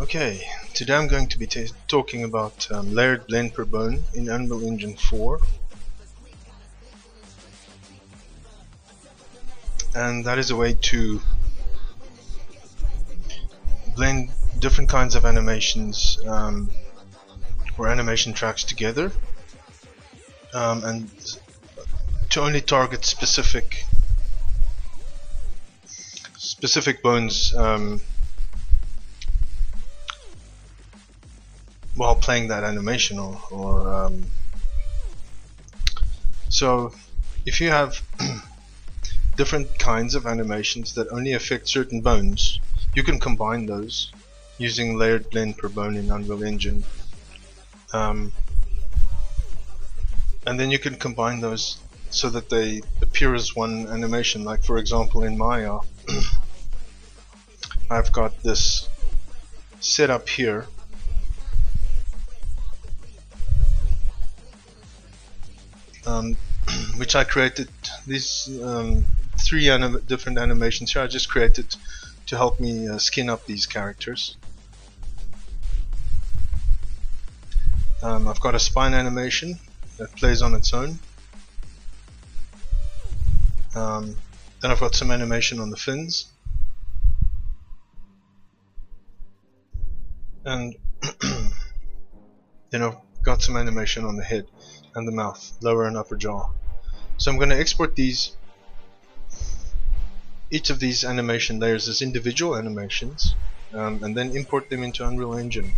Okay, today I'm going to be talking about layered blend per bone in Unreal Engine 4, and that is a way to blend different kinds of animations or animation tracks together, and to only target specific bones while playing that animation, so if you have different kinds of animations that only affect certain bones, you can combine those using layered blend per bone in Unreal Engine, and then you can combine those so that they appear as one animation. Like for example in Maya I've got this set up here which I created. These three different animations here I just created to help me skin up these characters. I've got a spine animation that plays on its own. Then I've got some animation on the fins, and then I've got some animation on the head and the mouth, lower and upper jaw. So I'm going to export each of these animation layers as individual animations, and then import them into Unreal Engine.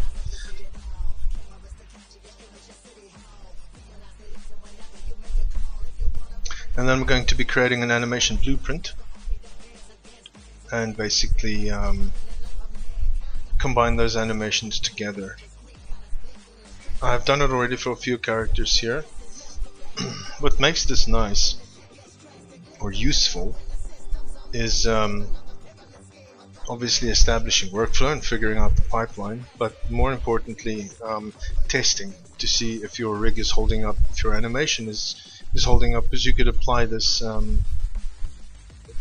And then I'm going to be creating an animation blueprint and basically combine those animations together. I've done it already for a few characters here. What makes this nice or useful is obviously establishing workflow and figuring out the pipeline, but more importantly testing to see if your rig is holding up, if your animation is holding up, because you could apply this to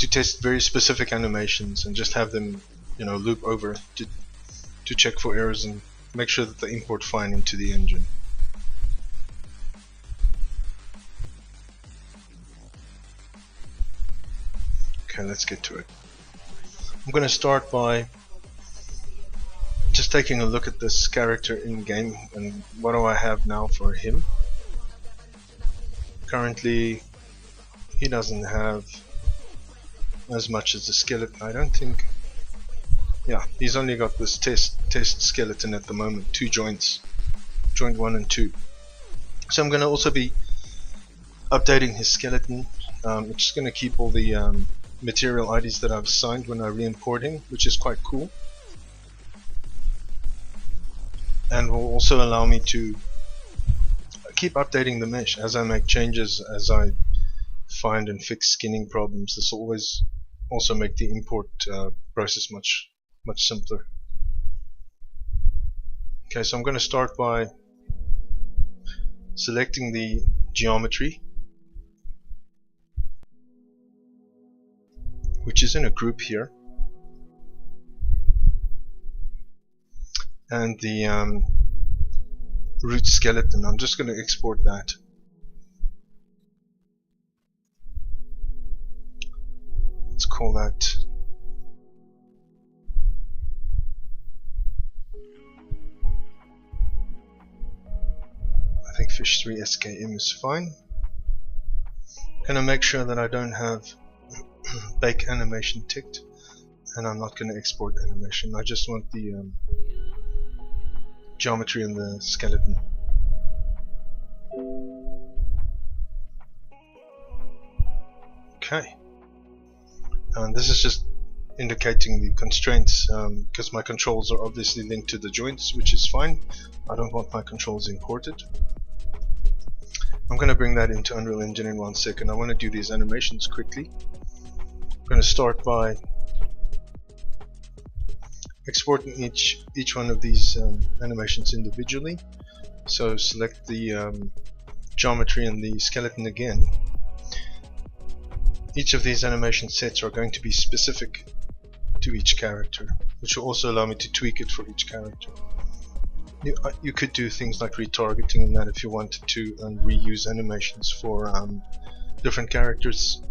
test very specific animations and just have them, loop over to check for errors and make sure that they import fine into the engine. Okay, let's get to it. I'm going to start by just taking a look at this character in game and what do I have now for him. Currently he doesn't have as much as the skeleton, I don't think. Yeah, he's only got this test skeleton at the moment, 2 joints, joint 1 and 2. So I'm going to also be updating his skeleton. I'm just going to keep all the material IDs that I've assigned when I re-import him, which is quite cool, and will also allow me to keep updating the mesh as I make changes, as I find and fix skinning problems. This will always also make the import process much simpler. Okay, so I'm going to start by selecting the geometry, which is in a group here, and the root skeleton. I'm just going to export that. Let's call that I think fish3 skm is fine. Gonna make sure that I don't have bake animation ticked, and I'm not going to export animation. I just want the geometry and the skeleton. Okay, and this is just indicating the constraints, because my controls are obviously linked to the joints, which is fine. I don't want my controls imported. I'm going to bring that into Unreal Engine in 1 second. I want to do these animations quickly. I'm going to start by exporting each one of these animations individually. So select the geometry and the skeleton again. Each of these animation sets are going to be specific to each character, which will also allow me to tweak it for each character. You could do things like retargeting and that if you wanted to, and reuse animations for different characters.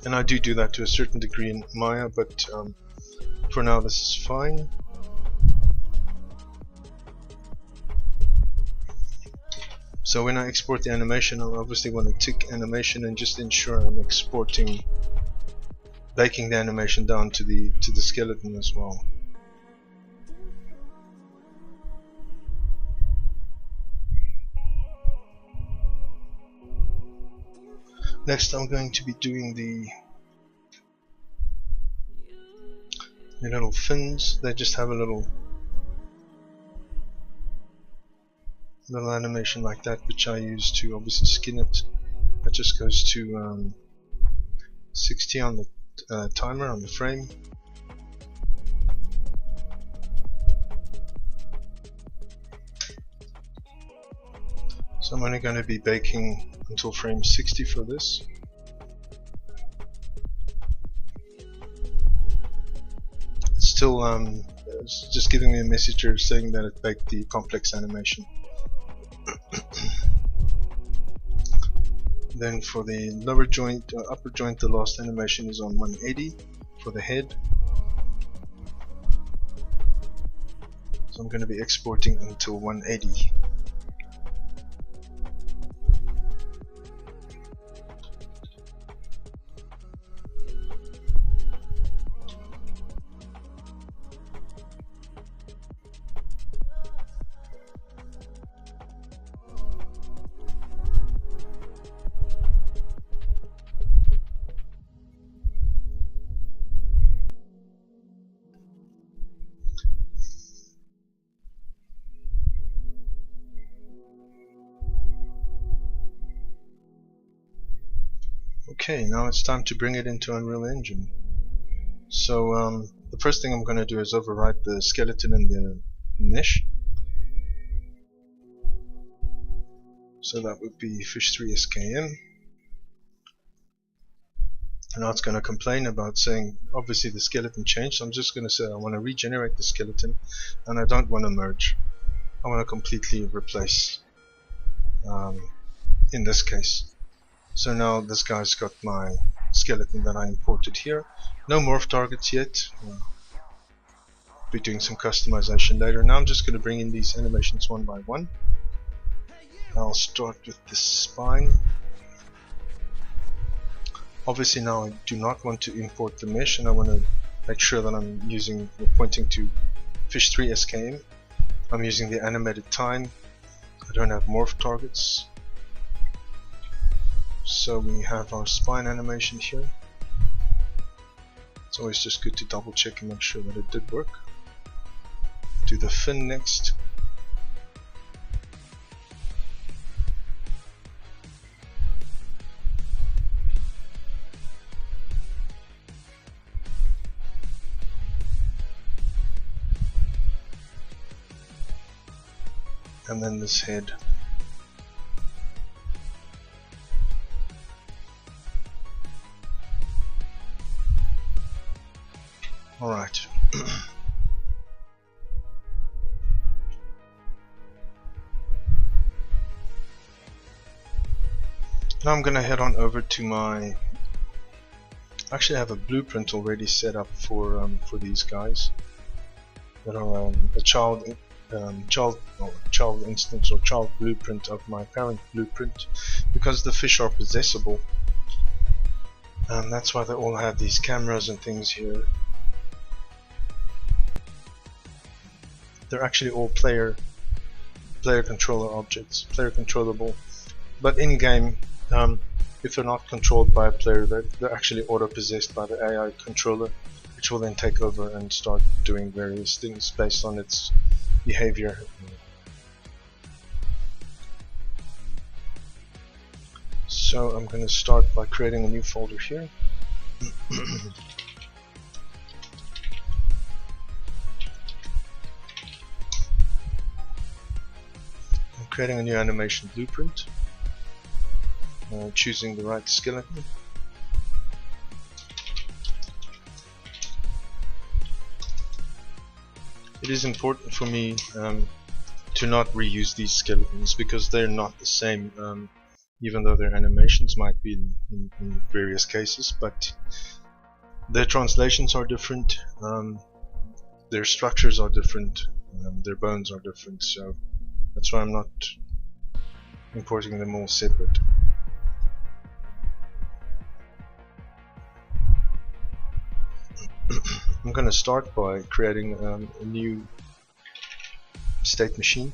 And I do that to a certain degree in Maya, but for now this is fine. So when I export the animation, I obviously want to tick animation and just ensure I'm exporting, baking the animation down to the skeleton as well. Next I'm going to be doing the little fins. They just have a little animation like that, which I use to obviously skin it. That just goes to 60 on the timer on the frame. So I'm only going to be baking until frame 60 for this. It's still it's just giving me a message here saying that it baked the complex animation. Then for the lower joint, upper joint, the last animation is on 180 for the head. So I'm going to be exporting until 180. Okay, now it's time to bring it into Unreal Engine. So the first thing I'm going to do is overwrite the skeleton and the mesh. So that would be fish3skm. And now it's going to complain about saying, obviously the skeleton changed, so I'm just going to say I want to regenerate the skeleton and I don't want to merge. I want to completely replace in this case. So now this guy's got my skeleton that I imported here. No morph targets yet. Be doing some customization later. Now I'm just going to bring in these animations one by one. I'll start with the spine. Obviously now I do not want to import the mesh, and I want to make sure that I'm pointing to fish3skm. I'm using the animated time. I don't have morph targets. So we have our spine animation here. It's always just good to double check and make sure that it did work. Do the fin next. And then this head. Alright. Now I'm going to head on over to my... Actually I have a blueprint already set up for these guys that are a child instance or child blueprint of my parent blueprint, because the fish are possessable. That's why they all have these cameras and things here. They're actually all player controller objects, player controllable, but in game, if they're not controlled by a player, they're actually auto possessed by the AI controller, which will then take over and start doing various things based on its behavior. So I'm going to start by creating a new folder here. Creating a new animation blueprint, choosing the right skeleton. it is important for me to not reuse these skeletons because they're not the same, even though their animations might be in various cases, but their translations are different, their structures are different, their bones are different, so that's why I'm not importing them all separate. I'm going to start by creating a new state machine.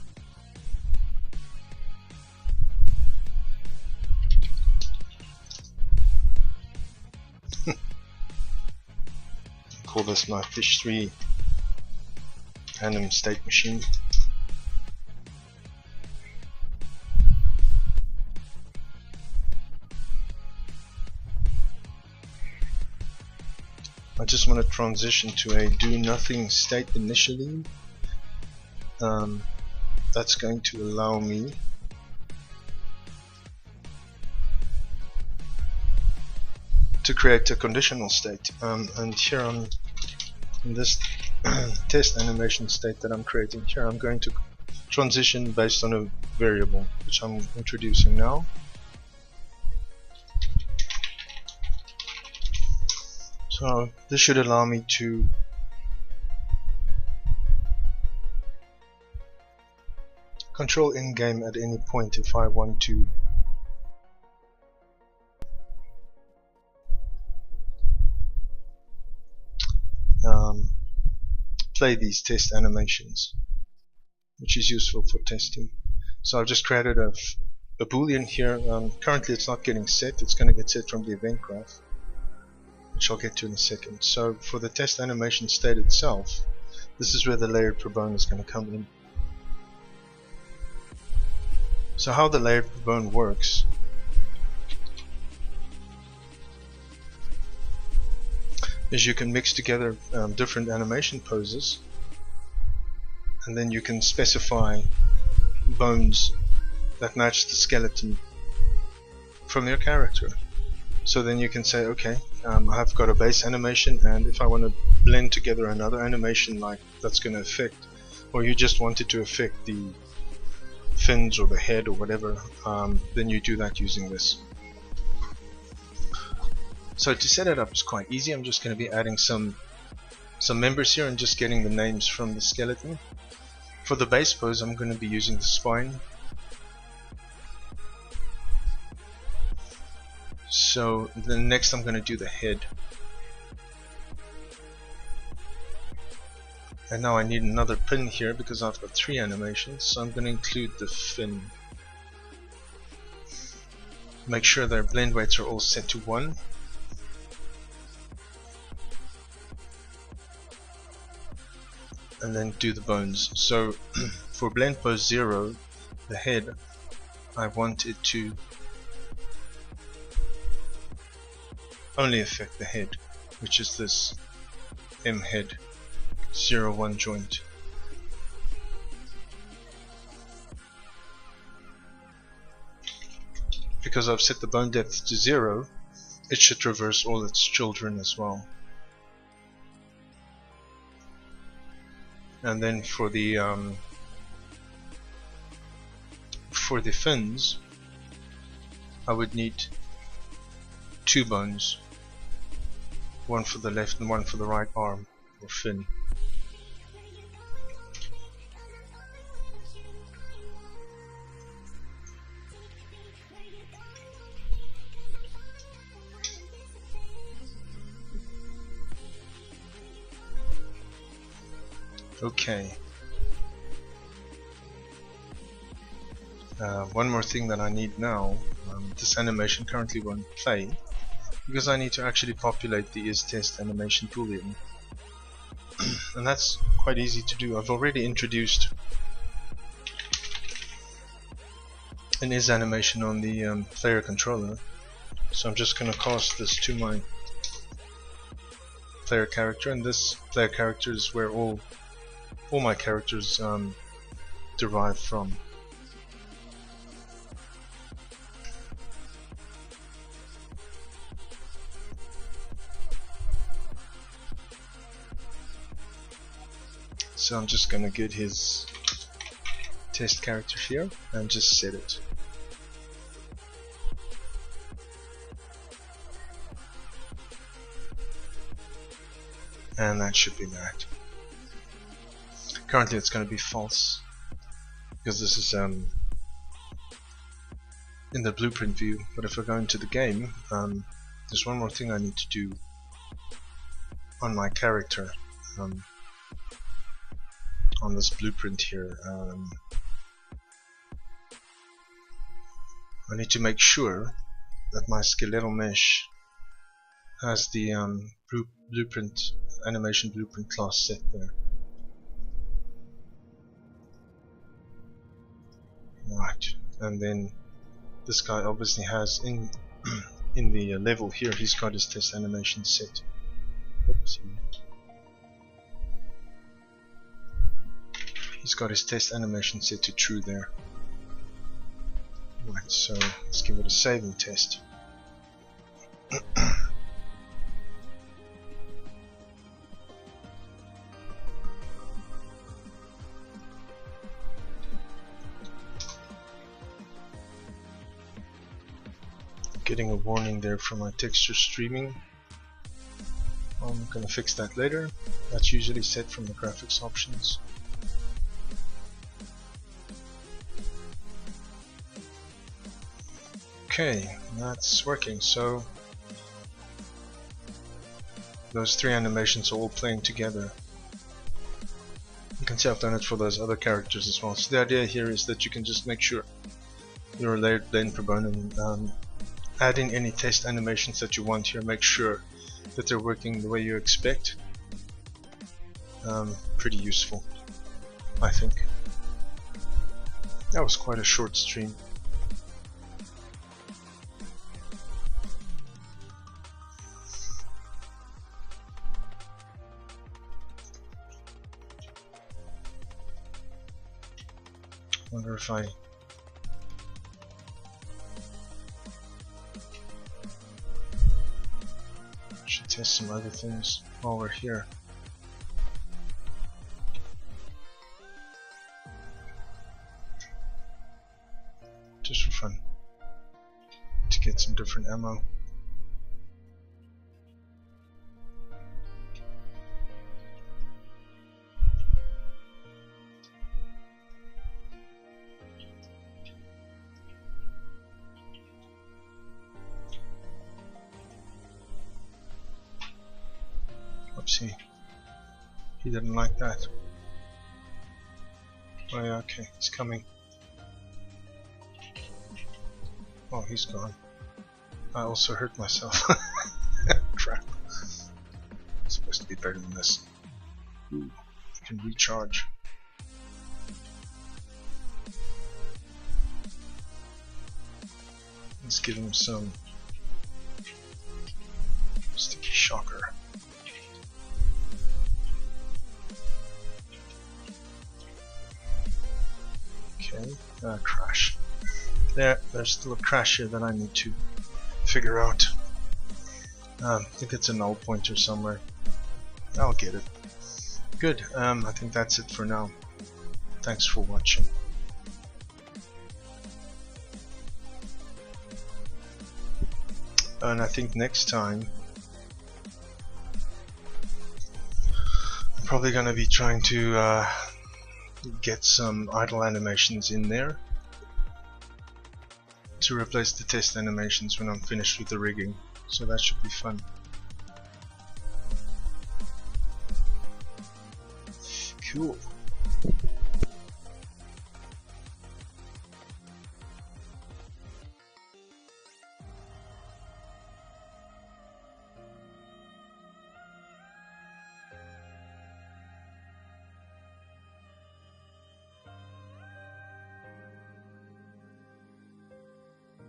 Call this my fish3 anim state machine. I just want to transition to a do nothing state initially. That's going to allow me to create a conditional state, and here in this test animation state that I'm creating here, I'm going to transition based on a variable which I'm introducing now. So this should allow me to control in-game at any point if I want to play these test animations, which is useful for testing. So I've just created a boolean here. Currently it's not getting set, it's going to get set from the event graph, which I'll get to in a second. So for the test animation state itself, this is where the layered per bone is going to come in. So how the layered per bone works is you can mix together different animation poses, and then you can specify bones that match the skeleton from your character. So then you can say, okay, I've got a base animation, and if I want to blend together another animation like that's going to affect, or you just wanted to affect the fins or the head or whatever, then you do that using this. So to set it up is quite easy. I'm just going to be adding some members here and just getting the names from the skeleton. For the base pose, I'm going to be using the spine. So then next I'm going to do the head. And now I need another pin here because I've got 3 animations, so I'm going to include the fin. Make sure their blend weights are all set to 1. And then do the bones. So for blend pose 0, the head, I want it to only affect the head, which is this M head 0-1 joint. Because I've set the bone depth to 0, it should traverse all its children as well. And then for the fins, I would need 2 bones, one for the left and one for the right arm or fin. Okay. One more thing that I need now, this animation currently won't play because I need to actually populate the isTest animation boolean. And that's quite easy to do. I've already introduced an is animation on the player controller, so I'm just going to cast this to my player character, and this player character is where all my characters derive from. So I'm just gonna get his test character here and just set it. And that should be that. Currently it's going to be false because this is in the blueprint view, but if I go into the game, there's one more thing I need to do on my character on this blueprint here. I need to make sure that my skeletal mesh has the blueprint animation blueprint class set there. Right, and then this guy obviously has in the level here, he's got his test animation set. Oops. He's got his test animation set to true there. Right, so let's give it a save and test. Getting a warning there from my texture streaming. I'm gonna fix that later. That's usually set from the graphics options. Okay, that's working. So those three animations are all playing together. You can see I've done it for those other characters as well. So the idea here is that you can just make sure your layered blend per bone and add in any test animations that you want here. Make sure that they're working the way you expect. Pretty useful, I think. That was quite a short stream. Wonder if I should test some other things while we're here. Just for fun, to get some different ammo. Oopsie, he didn't like that. Oh yeah, okay, he's coming. Oh, he's gone. I also hurt myself. Crap. I'm supposed to be better than this. Ooh, I can recharge. Let's give him some sticky shocker. Okay, crash. There's still a crash here that I need to figure out. I think it's a null pointer somewhere. I'll get it. Good, I think that's it for now. Thanks for watching. And I think next time I'm probably gonna be trying to get some idle animations in there to replace the test animations when I'm finished with the rigging, so that should be fun. Cool.